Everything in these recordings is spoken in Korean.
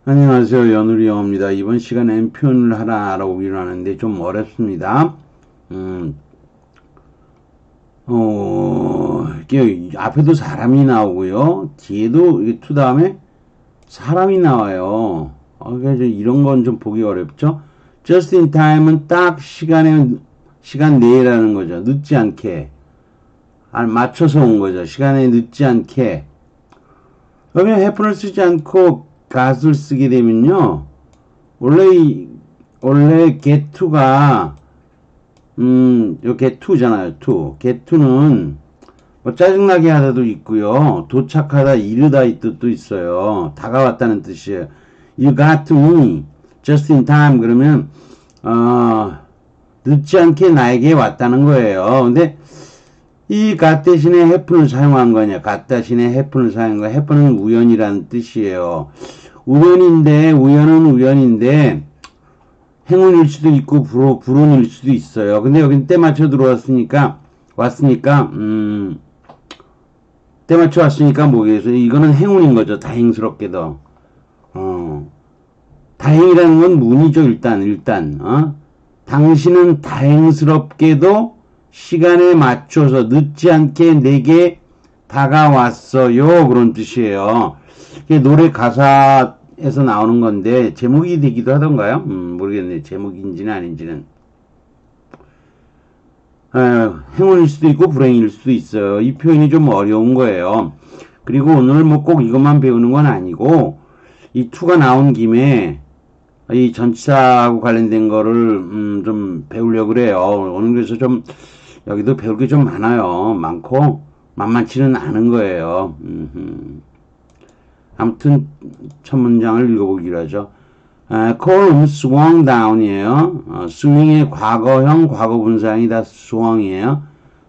안녕하세요. 연우리 영어입니다. 이번 시간엔 표현을 하나 알아보기로 하는데 좀 어렵습니다. 음, 이게 앞에도 사람이 나오고요. 뒤에도 이게 투 다음에 사람이 나와요. 그래서 이런 건 좀 보기 어렵죠. Just in time은 딱 시간 내라는 거죠. 늦지 않게. 맞춰서 온 거죠. 시간에 늦지 않게. 그러면 happen을 쓰지 않고 got을 쓰게 되면요. 원래 get to가 요 get to잖아요. to. get to는 뭐 짜증나게 하다도 있고요. 도착하다, 이르다 이 뜻도 있어요. 다가왔다는 뜻이에요. You got to me just in time 그러면 늦지 않게 나에게 왔다는 거예요. 근데 이 got 대신에 happen을 사용한 거냐? got 대신에 happen을 사용한 거. happen은 우연이라는 뜻이에요. 우연은 우연인데 행운일 수도 있고 불운일 수도 있어요. 근데 여긴 때 맞춰 들어왔으니까 때 맞춰 왔으니까 뭐겠어? 이거는 행운인 거죠. 다행스럽게도. 다행이라는 건 문이죠. 일단. 당신은 다행스럽게도 시간에 맞춰서 늦지 않게 내게 다가왔어요. 그런 뜻이에요. 이게 노래 가사에서 나오는 건데 제목이 되기도 하던가요? 모르겠네. 제목인지는 아닌지는. 행운일 수도 있고 불행일 수도 있어요. 이 표현이 좀 어려운 거예요. 그리고 오늘 뭐 꼭 이것만 배우는 건 아니고 이 투가 나온 김에 이 전치사하고 관련된 거를 좀 배우려고 그래요. 오늘 그래서 좀 여기도 배울 게 좀 많고 만만치는 않은 거예요. 아무튼 첫 문장을 읽어보기로 하죠. Column swung down이에요. swing의 과거형, 과거분사형이 다 swung이에요.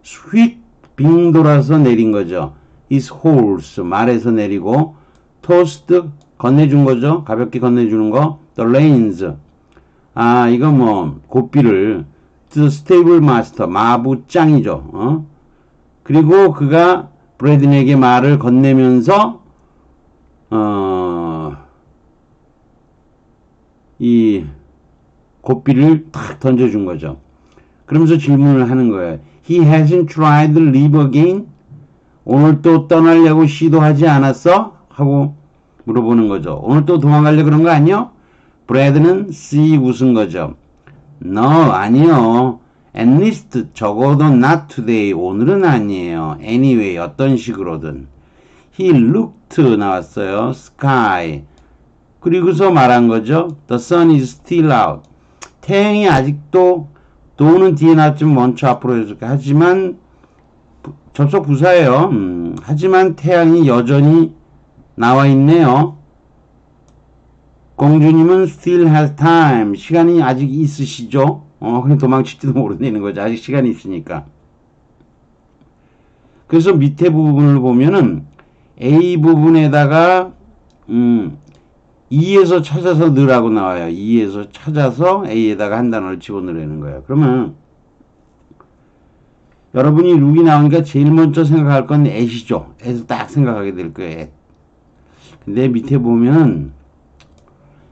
휙 빙 돌아서 내린 거죠. His horse 말에서 내리고 tossed 건네준 거죠. 가볍게 건네주는 거. The reins 이거 뭐 고삐를 to the stable master 마부짱이죠. 그리고 그가 브래든에게 말을 건네면서 이 고삐를 탁 던져준 거죠. 그러면서 질문을 하는 거예요. He hasn't tried to leave again? 오늘 또 떠나려고 시도하지 않았어? 하고 물어보는 거죠. 오늘 또 도망가려고 그런 거 아니요? 브래드는 C 웃은 거죠. No, 아니요. At least 적어도 not today. 오늘은 아니에요. Anyway, 어떤 식으로든. He looked 나왔어요. Sky. 그리고서 말한 거죠. The sun is still out. 태양이 아직도 도는 뒤에 나왔지만 먼저 앞으로 해줄게. 하지만 접속 부사예요. 하지만 태양이 여전히 나와 있네요. 공주님은 still has time. 시간이 아직 있으시죠? 그냥 도망칠지도 모른다는 거죠. 아직 시간이 있으니까. 그래서 밑에 부분을 보면은 A 부분에다가 2에서 찾아서 넣으라고 나와요. 2에서 찾아서 A에다가 한 단어를 집어넣으라는 거예요. 그러면 여러분이 룩이 나오니까 제일 먼저 생각할 건 at이죠. at을 딱 생각하게 될 거예요. at. 근데 밑에 보면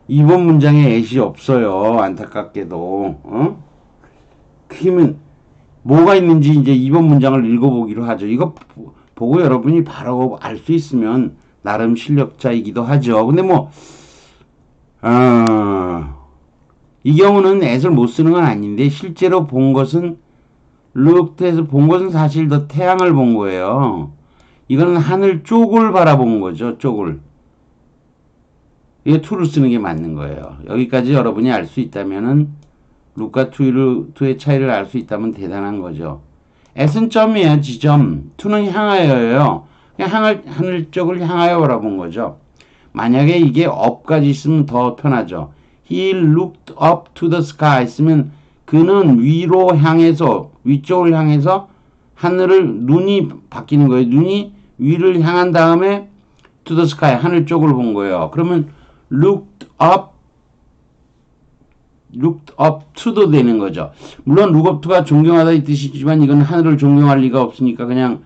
이번 문장에 at이 없어요. 안타깝게도. 그러면 뭐가 있는지 이제 이번 문장을 읽어보기로 하죠. 이거 보고 여러분이 바로 알 수 있으면 나름 실력자이기도 하죠. 근데 이 경우는 at을 못 쓰는 건 아닌데 실제로 본 것은 looked에서 본 것은 사실 더 태양을 본 거예요. 이거는 하늘 쪽을 바라본 거죠. 쪽을. 이게 to를 쓰는 게 맞는 거예요. 여기까지 여러분이 알 수 있다면은 look과 to의 차이를 알 수 있다면 대단한 거죠. at은 점이에요. 지점. to는 향하여예요. 그냥 하늘 쪽을 향하여 바라본 거죠. 만약에 이게 up까지 있으면 더 편하죠. He looked up to the sky 있으면 그는 위로 향해서 위쪽을 향해서 눈이 바뀌는 거예요. 눈이 위를 향한 다음에 to the sky 하늘 쪽을 본 거예요. 그러면 looked up to도 되는 거죠. 물론 look up to가 존경하다 이 뜻이지만 이건 하늘을 존경할 리가 없으니까 그냥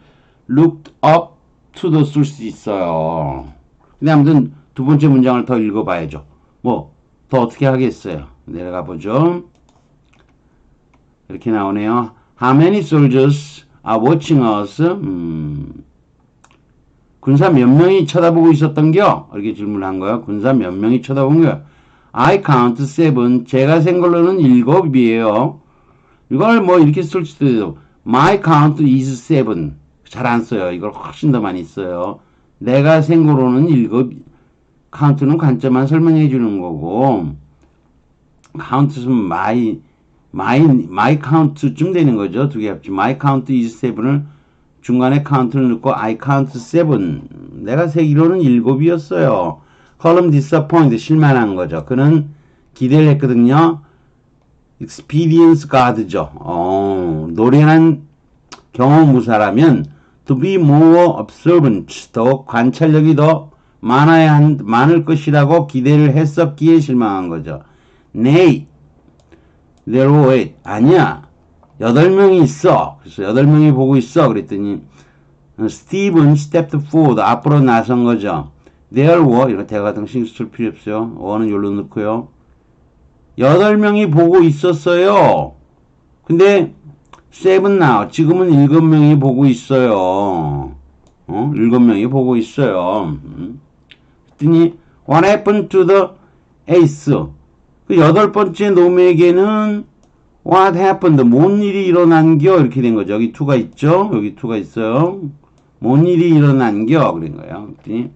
looked up to도 쓸 수 있어요. 근데 아무튼 두 번째 문장을 더 읽어봐야죠. 뭐 더 어떻게 하겠어요. 내려가 보죠. 이렇게 나오네요. How many soldiers are watching us? 군사 몇 명이 쳐다보고 있었던겨? 이렇게 질문한 거예요. 군사 몇 명이 쳐다본 거예요. I count seven. 제가 센 걸로는 7이에요. 이걸 뭐 이렇게 쓸 수도 있어요. My count is seven. 잘 안 써요. 이걸 훨씬 더 많이 써요. 내가 센 거로는 7. count는 관점만 설명해 주는 거고, count는 my count쯤 되는 거죠. 두 개 합치. my count is seven을 중간에 count를 넣고 I count seven. 내가 세기로는 7이었어요. column disappoint. 실망한 거죠. 그는 기대를 했거든요. experience God죠. 노련한 경험무사라면 to be more observant. 더 관찰력이 더 많을 것이라고 기대를 했었기에 실망한 거죠. Nay, there were eight. 아니야. 8명이 있어. 그래서 8명이 보고 있어. 그랬더니 Stephen stepped forward. 앞으로 나선 거죠. There were. 이거 대화 같은 거 신경 쓸 필요 없어요. 어는 여기로 넣고요. 8명이 보고 있었어요. 근데 seven now. 지금은 7명이 보고 있어요. 7명이 보고 있어요. 그랬더니 what happened to the eighth? 그 8번째 놈에게는 what happened? 뭔 일이 일어난겨? 이렇게 된 거죠. 여기 2가 있죠? 여기 2가 있어요. 뭔 일이 일어난겨? 그런 거예요. 그랬더니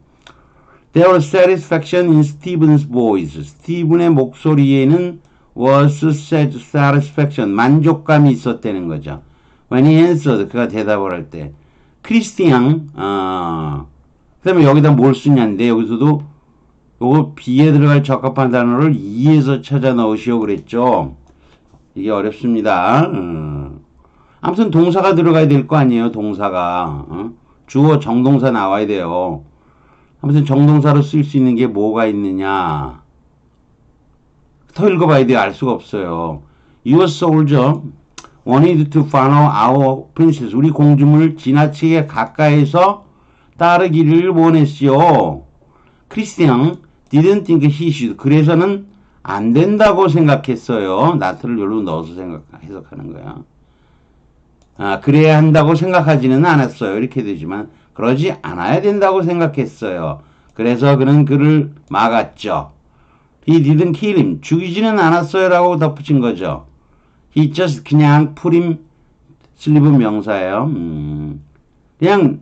there was satisfaction in Stephen's voice. 스티븐의 목소리에는 was satisfaction. 만족감이 있었다는 거죠. When he answered. 그가 대답을 할 때. 크리스티앙, 그 다음에 여기다 뭘 쓰냐인데, 여기서도 요거 B에 들어갈 적합한 단어를 E에서 찾아 넣으시오 그랬죠. 이게 어렵습니다. 아무튼 동사가 들어가야 될 거 아니에요, 동사가. 주어 정동사 나와야 돼요. 아무튼 정동사로 쓸 수 있는 게 뭐가 있느냐. 더 읽어봐야 돼요. 알 수가 없어요. Your soldier wanted to follow our princess. 우리 공주를 지나치게 가까이서 따르기를 원했지요. 크리스티앙 didn't think he should. 그래서는 안 된다고 생각했어요. not를 여기로 넣어서 해석하는 거야. 그래야 한다고 생각하지는 않았어요. 이렇게 되지만 그러지 않아야 된다고 생각했어요. 그래서 그는 그를 막았죠. He didn't kill him. 죽이지는 않았어요. 라고 덧붙인 거죠. He just 그냥 put him 슬리브 명사예요. 그냥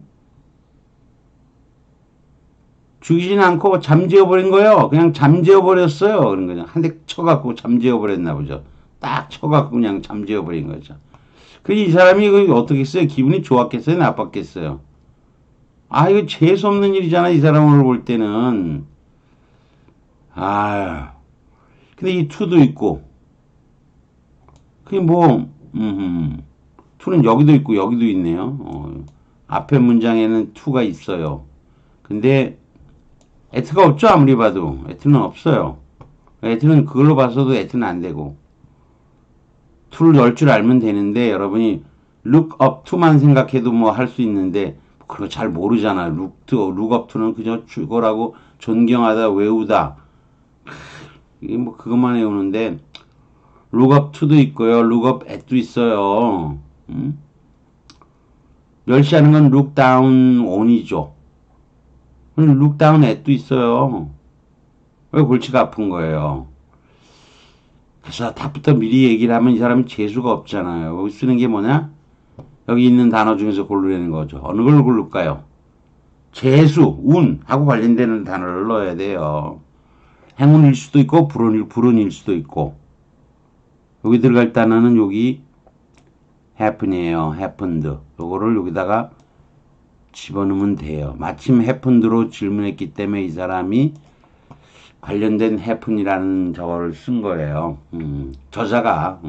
죽이진 않고 잠재워버린 거예요. 그냥 잠재워버렸어요. 그런 거죠. 한 대 쳐갖고 잠재워버렸나 보죠. 딱 쳐갖고 그냥 잠재워버린 거죠. 그래서 이 사람이 어떻게 했어요? 기분이 좋았겠어요? 나빴겠어요? 이거 재수없는 일이잖아. 이 사람을 볼 때는. 근데 이 to도 있고. 그게 뭐, to는 여기도 있고 여기도 있네요. 앞에 문장에는 to가 있어요. 근데 at가 없죠. 아무리 봐도. at는 없어요. at는 그걸로 봐서도 at는 안 되고. to를 열 줄 알면 되는데 여러분이 look up to만 생각해도 뭐 할 수 있는데 그런 거 잘 모르잖아. look up to는 그저 죽어라고 존경하다 외우다. 이게 뭐 그것만 외우는데 look up to도 있고요. look up at도 있어요. 멸시하는 건 look down on이죠. look down at도 있어요. 왜 골치가 아픈 거예요? 그래서 답부터 미리 얘기를 하면 이 사람은 재수가 없잖아요. 여기 쓰는 게 뭐냐? 여기 있는 단어 중에서 고르려는 거죠. 어느 걸 고를까요? 재수, 운하고 관련되는 단어를 넣어야 돼요. 행운일 수도 있고 불운일 수도 있고. 여기 들어갈 단어는 여기 happen이에요. happened. 요거를 여기다가 집어넣으면 돼요. 마침 happened로 질문했기 때문에 이 사람이 관련된 happen이라는 저거를 쓴 거예요. 저자가.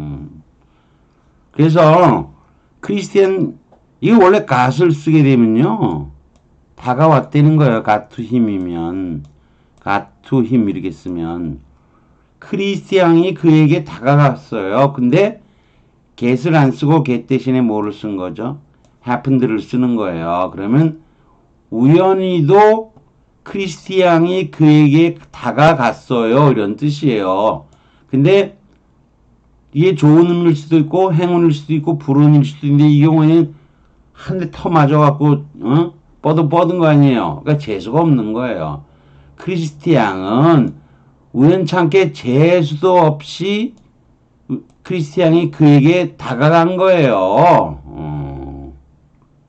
그래서 크리스티안 이거 원래 got을 쓰게 되면요. 다가왔다는 거예요. got to him이면 got to him 이렇게 쓰면 크리스티앙이 그에게 다가갔어요. 근데 get을 안 쓰고 get 대신에 뭐를 쓴 거죠? happened를 쓰는 거예요. 그러면 우연히도 크리스티앙이 그에게 다가갔어요. 이런 뜻이에요. 근데 이게 좋은 의미일 수도 있고 행운일 수도 있고 불운일 수도 있는데 이 경우에는 한 대 터 맞아갖고 뻗은 거 아니에요. 그러니까 재수가 없는 거예요. 크리스티앙은 우연찮게 재수도 없이 크리스티앙이 그에게 다가간 거예요.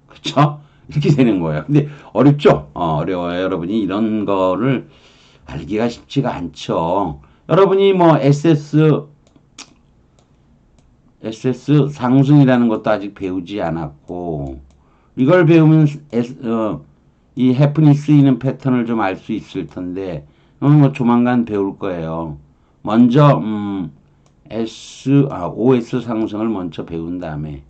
그쵸? 이렇게 되는 거예요. 근데 어렵죠? 어려워요. 여러분이 이런 거를 알기가 쉽지가 않죠. 여러분이 뭐 SS 상승이라는 것도 아직 배우지 않았고, 이걸 배우면 이 해프닝 쓰이는 패턴을 좀 알 수 있을 텐데, 뭐 조만간 배울 거예요. 먼저, OS 상승을 먼저 배운 다음에,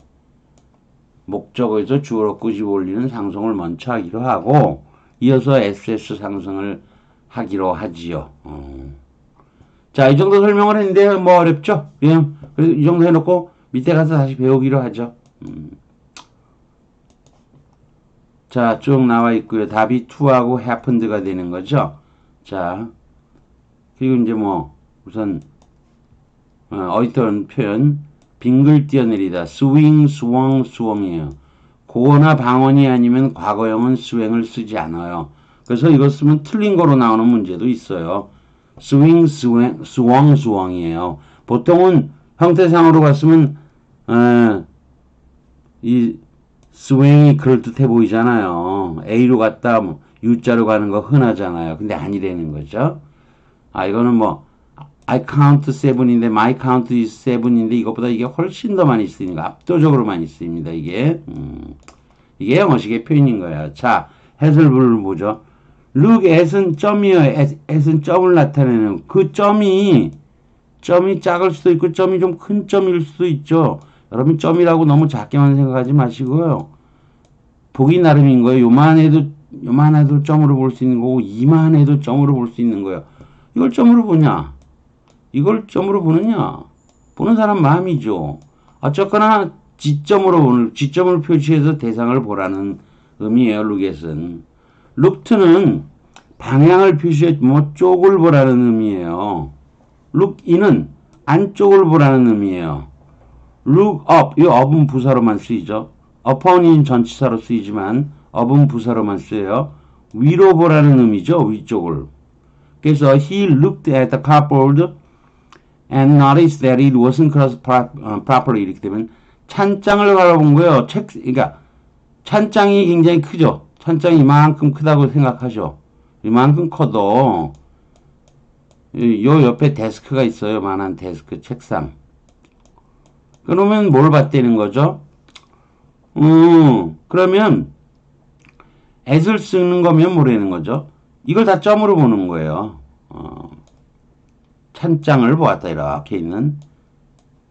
목적어에서 주어로 꾸집어 올리는 상승을 먼저 하기로 하고, 이어서 SS 상승을 하기로 하지요. 자, 이 정도 설명을 했는데, 뭐 어렵죠? 그냥, 그래서 이 정도 해놓고, 밑에 가서 다시 배우기로 하죠. 자, 쭉 나와 있고요. 답이 to하고 happened가 되는 거죠. 자, 그리고 이제 뭐, 우선, 어떤 표현, 빙글 뛰어내리다. swing, swung, swung이에요. 고어나 방언이 아니면 과거형은 swing을 쓰지 않아요. 그래서 이거 쓰면 틀린 거로 나오는 문제도 있어요. swing, swung, swung이에요. 보통은 형태상으로 갔으면 이 swing이 그럴듯해 보이잖아요. A로 갔다 뭐 U자로 가는 거 흔하잖아요. 근데 아니라는 거죠. 이거는 뭐 I count seven인데 my count is seven인데 이것보다 이게 훨씬 더 많이 쓰이니까 압도적으로 많이 쓰입니다. 이게 영어식의 표현인 거예요. 자, 해설부를 보죠. look at은 점이에요. at은 점을 나타내는 그 점이 작을 수도 있고 점이 좀 큰 점일 수도 있죠. 여러분 점이라고 너무 작게만 생각하지 마시고요. 보기 나름인 거예요. 요만해도 점으로 볼 수 있는 거고 이만해도 점으로 볼 수 있는 거예요. 이걸 점으로 보냐? 이걸 점으로 보느냐? 보는 사람 마음이죠. 어쨌거나 지점을 표시해서 대상을 보라는 의미예요. lookat은. look는 방향을 표시해 뭐 쪽을 보라는 의미예요. look in은 안쪽을 보라는 의미예요. look up, 이 up은 부사로만 쓰이죠. upon인 전치사로 쓰이지만 up은 부사로만 쓰여요. 위로 보라는 의미죠. 위쪽을. 그래서 he looked at the cupboard and noticed that it wasn't closed properly. 이렇게 되면 찬장을 바라본 거예요. 그러니까 찬장이 굉장히 크죠. 찬장이 이만큼 크다고 생각하죠. 이만큼 커도 요 옆에 데스크가 있어요. 요만한 데스크, 책상. 그러면 뭘 봤다는 거죠? 그러면 at을 쓰는 거면 뭐라는 거죠? 이걸 다 점으로 보는 거예요. 찬장을 보았다. 이렇게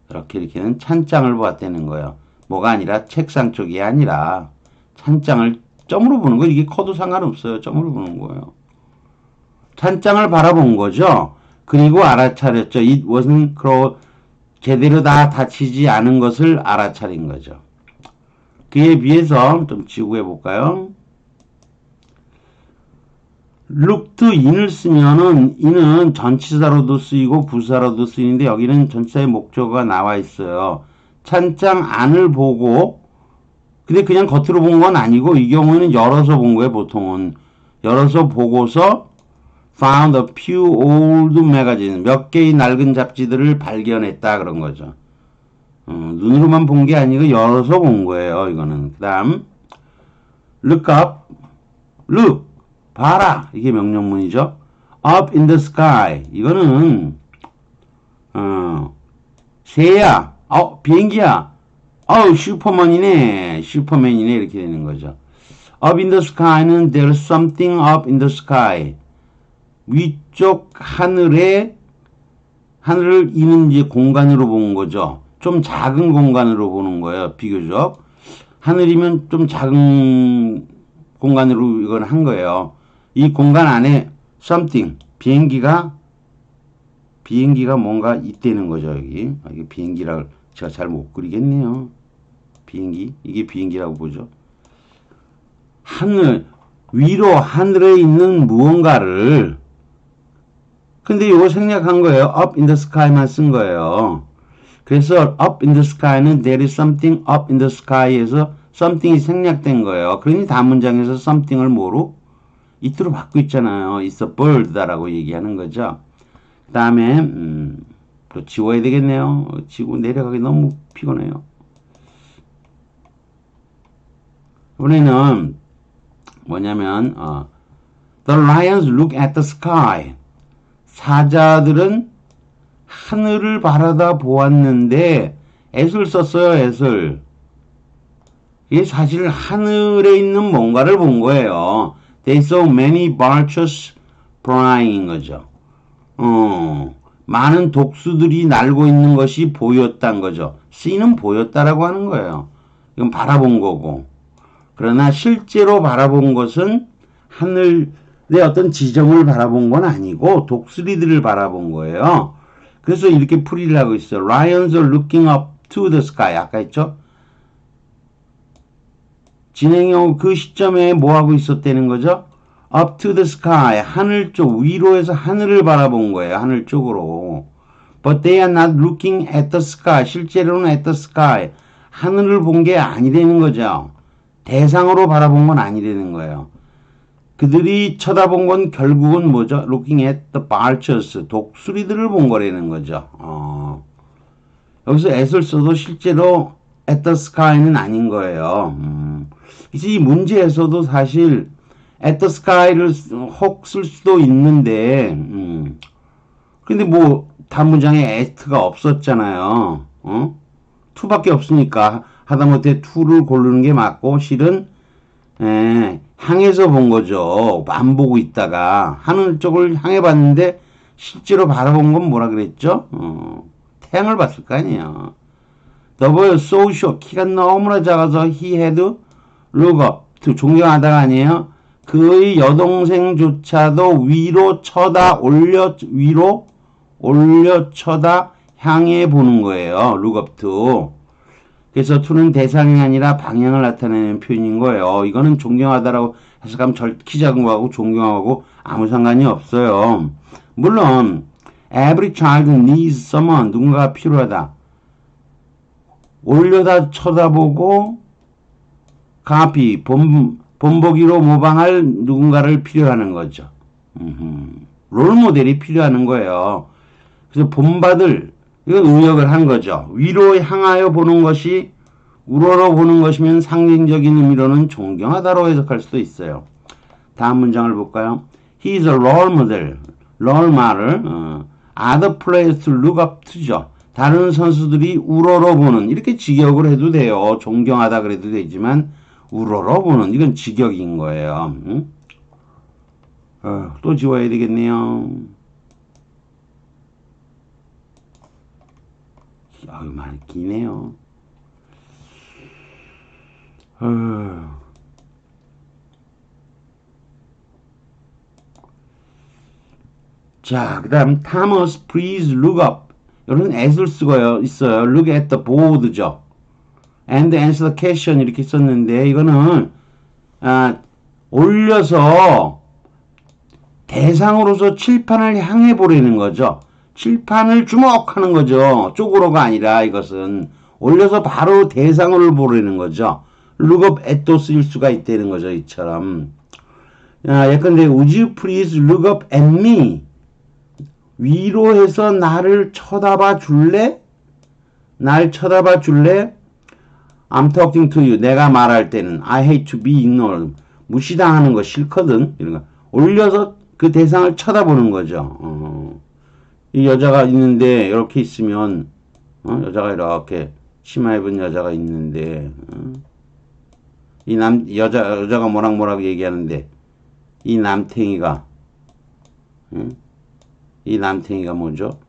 이렇게는 찬장을 보았다는 거예요. 뭐가 아니라 책상 쪽이 아니라 찬장을 점으로 보는 거예요. 이게 커도 상관없어요. 점으로 보는 거예요. 찬장을 바라본 거죠. 그리고 알아차렸죠. It wasn't closed. 제대로 다 닫히지 않은 것을 알아차린 거죠. 그에 비해서 좀 지구해 볼까요? looked in을 쓰면은 in은 전치사로도 쓰이고 부사로도 쓰이는데 여기는 전치사의 목적어가 나와 있어요. 찬장 안을 보고 근데 그냥 겉으로 본 건 아니고 이 경우에는 열어서 본 거예요. 보통은 열어서 보고서 found a few old magazines 몇 개의 낡은 잡지들을 발견했다 그런 거죠. 눈으로만 본 게 아니고 열어서 본 거예요. 이거는 그 다음 look up look 봐라 이게 명령문이죠. up in the sky 이거는 새야 비행기야 슈퍼맨이네 이렇게 되는 거죠. up in the sky는 there's something up in the sky 위쪽 하늘을 이는 이제 공간으로 본 거죠. 좀 작은 공간으로 보는 거예요. 비교적 하늘이면 좀 작은 공간으로 이건 한 거예요. 이 공간 안에 something 비행기가 뭔가 있다는 거죠. 여기 이게 비행기라고 제가 잘 못 그리겠네요. 비행기 이게 비행기라고 보죠. 하늘 위로 하늘에 있는 무언가를 근데 이거 생략한 거예요. up in the sky만 쓴 거예요. 그래서 up in the sky는 there is something up in the sky에서 something이 생략된 거예요. 그러니 다음 문장에서 something을 뭐로? it로 바꾸고 있잖아요. it's a bird다라고 얘기하는 거죠. 그 다음에 또 지워야 되겠네요. 지고 내려가기 너무 피곤해요. 이번에는 뭐냐면 the lions look at the sky. 사자들은 하늘을 바라다 보았는데 at을 썼어요. at을. 이게 사실 하늘에 있는 뭔가를 본 거예요. They saw many vultures flying 거죠. 많은 독수들이 날고 있는 것이 보였단 거죠. see는 보였다라고 하는 거예요. 이건 바라본 거고. 그러나 실제로 바라본 것은 하늘의 어떤 지점을 바라본 건 아니고 독수리들을 바라본 거예요. 그래서 이렇게 풀이를 하고 있어요. Lions are looking up to the sky. 아까 했죠? 진행형 그 시점에 뭐 하고 있었다는 거죠? Up to the sky. 하늘 쪽, 위로에서 하늘을 바라본 거예요. 하늘 쪽으로. But they are not looking at the sky. 실제로는 at the sky. 하늘을 본 게 아니라는 거죠. 대상으로 바라본 건 아니라는 거예요. 그들이 쳐다본 건 결국은 뭐죠? Looking at the vultures. 독수리들을 본 거라는 거죠. 여기서 at을 써도 실제로 at the sky는 아닌 거예요. 그래서 이 문제에서도 사실 at the sky를 혹 쓸 수도 있는데 근데 뭐 다음 문장에 at가 없었잖아요. to밖에 없으니까 하다못해 to를 고르는 게 맞고 실은 향해서 본 거죠. 안 보고 있다가 하늘 쪽을 향해 봤는데 실제로 바라본 건 뭐라 그랬죠? 태양을 봤을 거 아니에요. The boy was so short. 키가 너무나 작아서 he had look up. 존경하다가 아니에요. 그의 여동생조차도 위로 올려 쳐다 향해 보는 거예요. look up to. 그래서 to는 대상이 아니라 방향을 나타내는 표현인 거예요. 이거는 존경하다라고 해석하면 키 작은 거하고 존경하고 아무 상관이 없어요. 물론 every child needs someone. 누군가가 필요하다. 올려다 쳐다보고 copy 본보기로 모방할 누군가를 필요하는 거죠. 롤 모델이 필요하는 거예요. 그래서 본받을 이건 의역을 한 거죠. 위로 향하여 보는 것이 우러러 보는 것이면 상징적인 의미로는 존경하다로 해석할 수도 있어요. 다음 문장을 볼까요? He is a role model. role model. Other players to look up to죠. 다른 선수들이 우러러 보는 이렇게 직역을 해도 돼요. 존경하다 그래도 되지만 우러러 보는 이건 직역인 거예요. 또 지워야 되겠네요. 많이 기네요. 자, 그 다음 Thomas, please look up. 여기는 at을 쓰고요. 있어요. Look at the board죠. And answer the question 이렇게 썼는데 이거는 올려서 대상으로서 칠판을 향해 보려는 거죠. 칠판을 주목하는 거죠. 쪽으로가 아니라 이것은 올려서 바로 대상을 보려는 거죠. look up at도 쓰일 수가 있다는 거죠. 이처럼. 예컨대 would you please look up at me? 위로 해서 나를 쳐다봐 줄래? 날 쳐다봐 줄래? I'm talking to you. 내가 말할 때는 I hate to be ignored. 무시당하는 거 싫거든. 이런 거. 올려서 그 대상을 쳐다보는 거죠. 이 여자가 있는데 이렇게 있으면 여자가 이렇게 치마 입은 여자가 있는데 이 여자가 뭐라고 얘기하는데 이 남탱이가 뭐죠?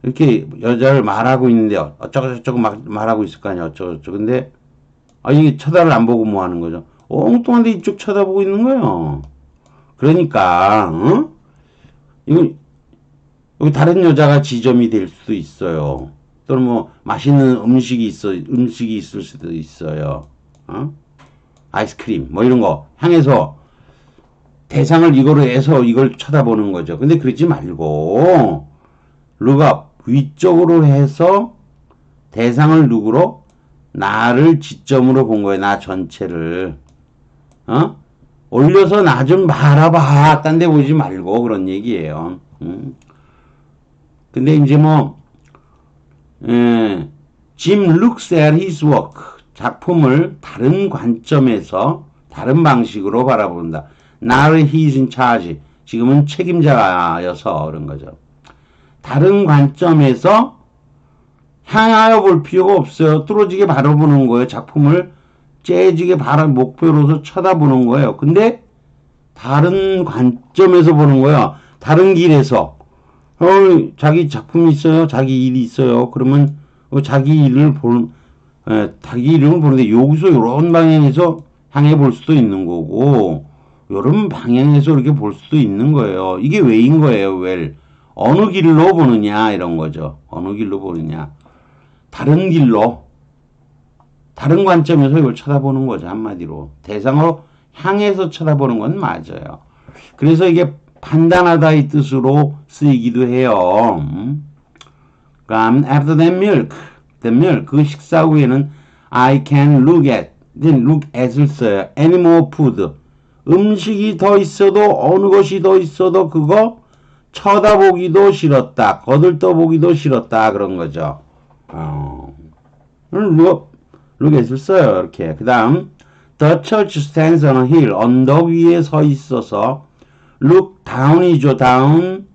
이렇게 여자를 말하고 있는데 어쩌고 저쩌고 말하고 있을 거 아니야. 어쩌고 저쩌고. 근데 이게 쳐다를 안 보고 뭐 하는 거죠? 엉뚱한데 이쪽 쳐다보고 있는 거예요. 그러니까 이거 여기 다른 여자가 지점이 될 수도 있어요. 또는 뭐 맛있는 음식이 있을 수도 있어요. 아이스크림 뭐 이런 거 향해서 대상을 이거로 해서 이걸 쳐다보는 거죠. 근데 그러지 말고 룩업 위쪽으로 해서 대상을 누구로? 나를 지점으로 본 거예요. 나 전체를. 어? 올려서 나 좀 바라봐. 딴 데 보지 말고 그런 얘기예요. 근데 이제 뭐 Jim looks at his work. 작품을 다른 관점에서 다른 방식으로 바라본다. Now he's in charge. 지금은 책임자여서 그런 거죠. 다른 관점에서 향하여 볼 필요가 없어요. 뚫어지게 바라보는 거예요. 작품을 재지게 목표로서 쳐다보는 거예요. 근데 다른 관점에서 보는 거야. 다른 길에서. 자기 작품이 있어요. 자기 일이 있어요. 그러면 자기 일을 자기 이름을 보는데 여기서 이런 방향에서 향해 볼 수도 있는 거고 이런 방향에서 이렇게 볼 수도 있는 거예요. 이게 왜인 거예요. 왜? 어느 길로 보느냐 이런 거죠. 어느 길로 보느냐. 다른 길로 다른 관점에서 이걸 쳐다보는 거죠. 한마디로. 대상으로 향해서 쳐다보는 건 맞아요. 그래서 이게 판단하다 이 뜻으로 쓰이기도 해요. 그럼 after that meal 그 식사 후에는 I can look at을 써요. Any more food 음식이 더 있어도 어느 것이 더 있어도 그거 쳐다보기도 싫었다. 거들떠보기도 싫었다. 그런 거죠. look at을 써요. 이렇게. 그 다음 The church stands on a hill. 언덕 위에 서 있어서 look down이죠. down.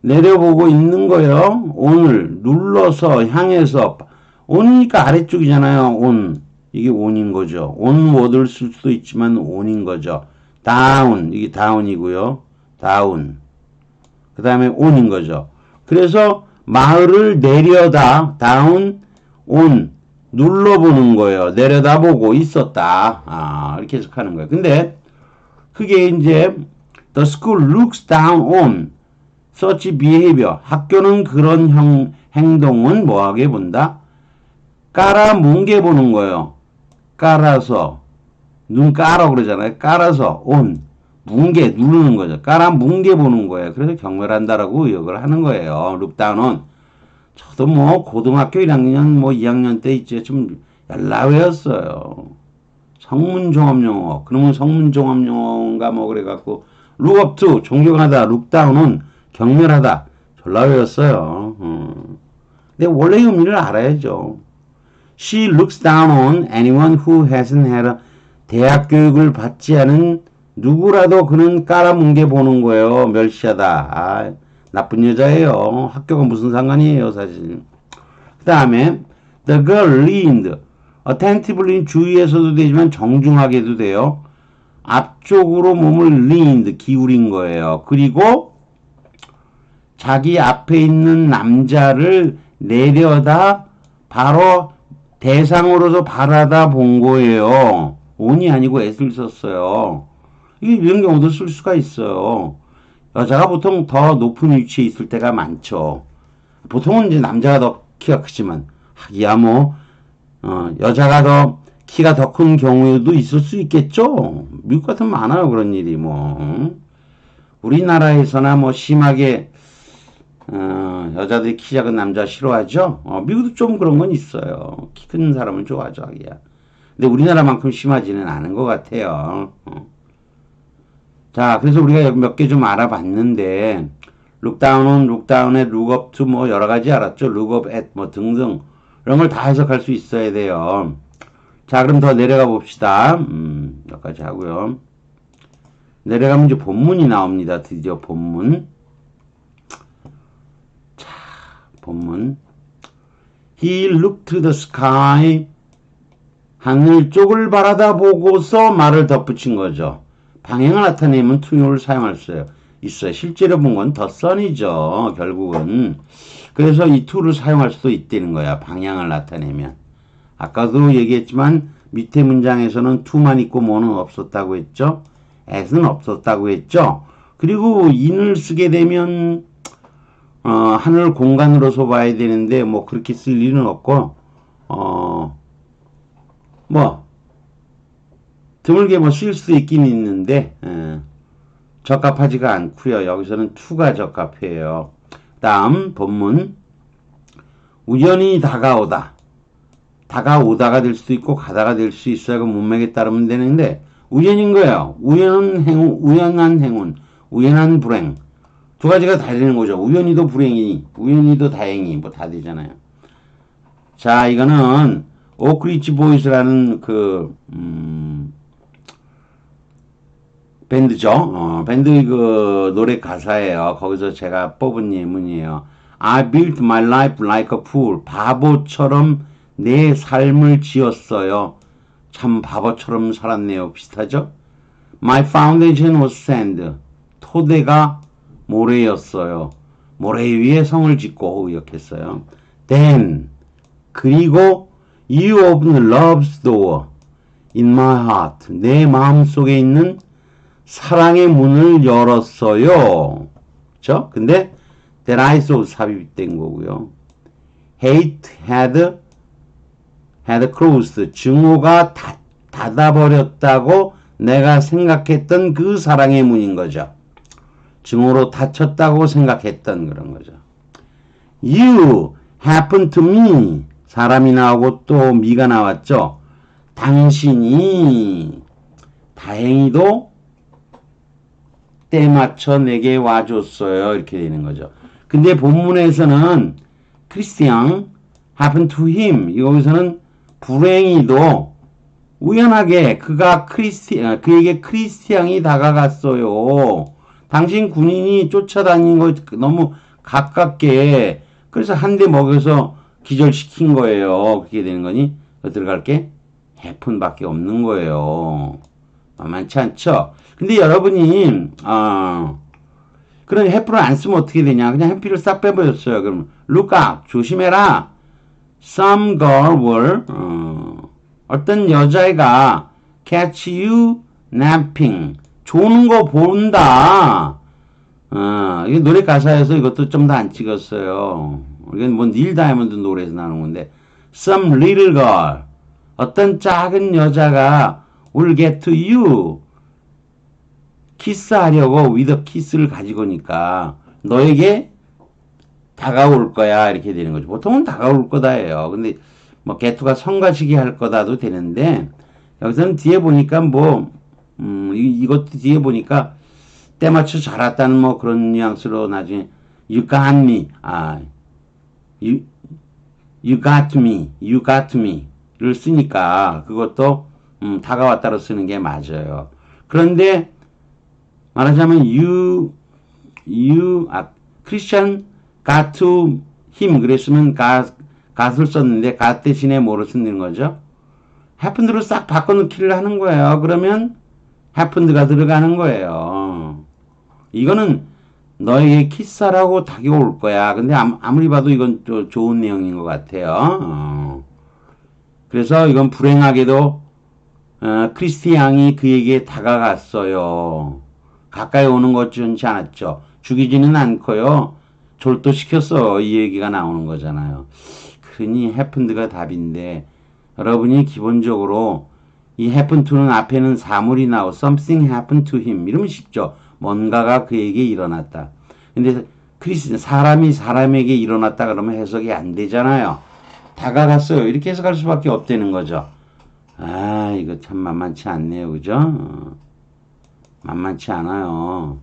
내려보고 있는 거예요. on을 눌러서 향해서 on이니까 아래쪽이잖아요. on. 이게 on인 거죠. on word를 쓸 수도 있지만 on인 거죠. down. 이게 down이고요. down. 그 다음에 on인 거죠. 그래서 마을을 내려다 down on 눌러보는 거예요. 내려다보고 있었다. 이렇게 해석하는 거예요. 근데 그게 이제 the school looks down on such behavior. 학교는 그런 행동은 뭐하게 본다? 깔아뭉개 보는 거예요. 깔아서 눈 깔아 그러잖아요. 깔아서 on 뭉개 누르는 거죠. 깔아뭉개 보는 거예요. 그래서 경멸한다라고 의역을 하는 거예요. look down on. 저도 뭐 고등학교 1학년 뭐 2학년 때 이제 좀 얄라웨였어요. 성문종합용어. 그러면 성문종합용어인가 뭐 그래갖고 look up to 존경하다, look down은 경멸하다. 졸라 외웠어요. 근데 원래 의미를 알아야죠. She looks down on anyone who hasn't had a 대학 교육을 받지 않은 누구라도 그는 깔아뭉개 보는 거예요. 멸시하다. 나쁜 여자예요. 학교가 무슨 상관이에요, 사실. 그 다음에 the girl leaned. attentively 주의해서도 되지만 정중하게도 돼요. 앞쪽으로 몸을 leaned 기울인 거예요. 그리고 자기 앞에 있는 남자를 내려다 바로 대상으로서 바라다 본 거예요. on이 아니고 at을 썼어요. 이런 경우도 쓸 수가 있어요. 여자가 보통 더 높은 위치에 있을 때가 많죠. 보통은 이제 남자가 더 키가 크지만, 하기야 뭐, 여자가 더 키가 더 큰 경우에도 있을 수 있겠죠? 미국 같으면 많아요, 그런 일이 뭐. 우리나라에서나 뭐 심하게, 여자들이 키 작은 남자 싫어하죠? 미국도 좀 그런 건 있어요. 키 큰 사람을 좋아하죠, 하기야. 근데 우리나라만큼 심하지는 않은 것 같아요. 자, 그래서 우리가 여기 몇 개 좀 알아봤는데, look down은 look down에 look up to 뭐 여러 가지 알았죠? look up at 뭐 등등. 이런 걸 다 해석할 수 있어야 돼요. 자, 그럼 더 내려가 봅시다. 여기까지 하고요. 내려가면 이제 본문이 나옵니다. 드디어 본문. 자, 본문. He looked to the sky. 하늘 쪽을 바라다 보고서 말을 덧붙인 거죠. 방향을 나타내면 투용을 사용할 수 있어요. 실제로 본 건 더 선이죠. 결국은. 그래서 이 to를 사용할 수도 있다는 거야. 방향을 나타내면. 아까도 얘기했지만 밑에 문장에서는 to만 있고 뭐는 없었다고 했죠. at은 없었다고 했죠. 그리고 in을 쓰게 되면 하늘 공간으로서 봐야 되는데 뭐 그렇게 쓸 일은 없고 뭐 드물게 뭐 쓸 수 있긴 있는데 적합하지가 않고요. 여기서는 to가 적합해요. 다음 본문 우연히 다가오다. 다가오다가 될 수도 있고 가다가 될 수 있어요. 그 문맥에 따르면 되는데 우연인 거예요. 우연한 행운, 우연한 불행. 두 가지가 다 되는 거죠. 우연히도 불행이, 우연히도 다행이 뭐 다 되잖아요. 자, 이거는 오크리치 보이스라는 밴드죠. 밴드 그 노래 가사예요. 거기서 제가 뽑은 예문이에요. I built my life like a fool. 바보처럼 내 삶을 지었어요. 참 바보처럼 살았네요. 비슷하죠? My foundation was sand. 토대가 모래였어요. 모래 위에 성을 짓고 이렇게 했어요. Then 그리고 you opened love's door in my heart. 내 마음속에 있는 사랑의 문을 열었어요. 그렇죠? 근데 that I saw 삽입된 거고요. Hate had closed. 증오가 닫아버렸다고 내가 생각했던 그 사랑의 문인 거죠. 증오로 닫혔다고 생각했던 그런 거죠. You happened to me. 사람이 나오고 또 me가 나왔죠. 당신이 다행히도 때 맞춰 내게 와줬어요. 이렇게 되는 거죠. 근데 본문에서는 크리스티앙 happened to him. 여기서는 불행히도 우연하게 그에게 크리스티앙이 다가갔어요. 당신 군인이 쫓아다닌 거 너무 가깝게 그래서 한 대 먹여서 기절시킨 거예요. 그렇게 되는 거니 들어갈게 해픈밖에 없는 거예요. 만만치 않죠? 근데 여러분이 그런 해프를 안 쓰면 어떻게 되냐? 그냥 해피를 싹 빼버렸어요. 그럼 look out 조심해라. Some girl will 어떤 여자애가 catch you napping 조는 거 본다. 이게 노래 가사에서 이것도 좀 더 안 찍었어요. 이건 뭐 닐 다이아몬드 노래에서 나오는 건데 some little girl 어떤 작은 여자가 will get to you 키스하려고 with a kiss를 가지고니까 너에게 다가올 거야 이렇게 되는 거죠. 보통은 다가올 거다예요. 근데 뭐 get to가 성가시기 할 거다도 되는데 여기서는 뒤에 보니까 뭐 이것도 뒤에 보니까 때 맞춰 잘 왔다는 뭐 그런 뉘앙스로 나중에 you got me you got me를 쓰니까 그것도 다가왔다로 쓰는 게 맞아요. 그런데 말하자면 크리스찬 got to him 그랬으면 got을 썼는데 got 대신에 뭐로 쓰는 거죠? happened로 싹 바꿔놓기를 하는 거예요. 그러면 happened가 들어가는 거예요. 이거는 너에게 키스하라고 다가올 거야. 근데 아무리 봐도 이건 또 좋은 내용인 것 같아요. 그래서 이건 불행하게도 크리스티앙이 그에게 다가갔어요. 가까이 오는 것 좋지 않았죠. 죽이지는 않고요. 졸도시켰어. 이 얘기가 나오는 거잖아요. 그러니 happened가 답인데 여러분이 기본적으로 이 happen to는 앞에는 사물이 나오고 something happened to him 이러면 쉽죠. 뭔가가 그에게 일어났다. 근데 사람이 사람에게 일어났다 그러면 해석이 안 되잖아요. 다가갔어요. 이렇게 해석할 수밖에 없다는 거죠. 이거 참 만만치 않네요. 그죠? 만만치 않아요.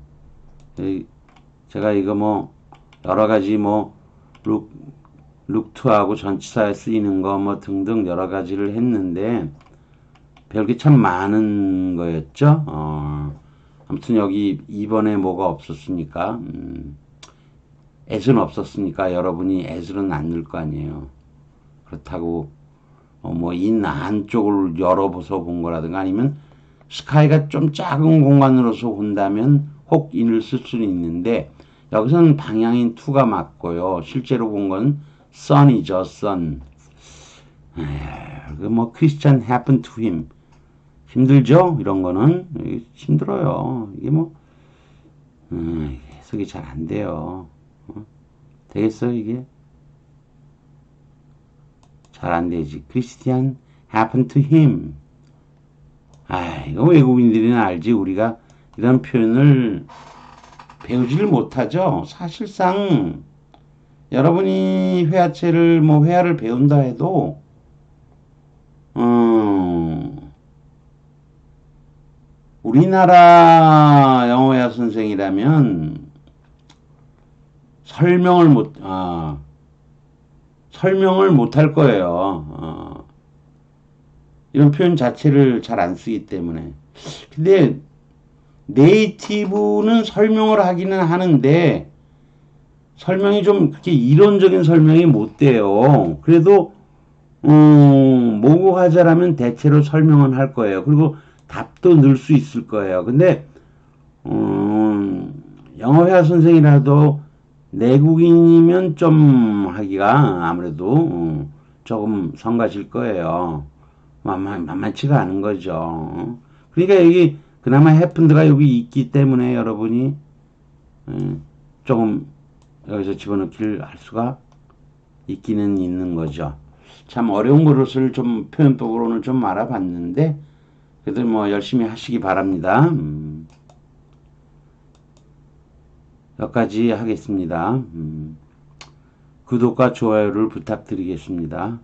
제가 이거 뭐 여러 가지 뭐 룩투하고 전치사에 쓰이는 거 뭐 등등 여러 가지를 했는데 별게 참 많은 거였죠. 아무튼 여기 2번에 뭐가 없었으니까 as는 없었으니까 여러분이 as는 안 넣을 거 아니에요. 그렇다고 뭐 in 안쪽을 열어서 본 거라든가 아니면 스카이가 좀 작은 공간으로서 본다면 혹 in을 쓸 수는 있는데 여기서는 방향인 to가 맞고요. 실제로 본 건 sun이죠. sun. 뭐 Christian happened to him. 힘들죠? 이런 거는 힘들어요. 이게 뭐 해석이 잘 안 돼요. 되겠어요 이게? 잘 안 되지. Christian happened to him. 이거 외국인들이나 알지. 우리가 이런 표현을 배우지를 못하죠. 사실상 여러분이 회화체를 뭐 회화를 배운다 해도 우리나라 영어회화 선생이라면 설명을 설명을 못 할 거예요. 이런 표현 자체를 잘 안 쓰기 때문에. 근데 네이티브는 설명을 하기는 하는데 설명이 좀 그렇게 이론적인 설명이 못 돼요. 그래도 모국하자라면 대체로 설명은 할 거예요. 그리고 답도 넣을 수 있을 거예요. 근데 영어회화 선생이라도 내국인이면 좀 하기가 아무래도 조금 성가실 거예요. 만만치가 않은 거죠. 그러니까 여기 그나마 해픈드가 여기 있기 때문에 여러분이 조금 여기서 집어넣기를 할 수가 있기는 있는 거죠. 참 어려운 것을 좀 표현법으로는 좀 알아봤는데 그래도 뭐 열심히 하시기 바랍니다. 여기까지 하겠습니다. 구독과 좋아요를 부탁드리겠습니다.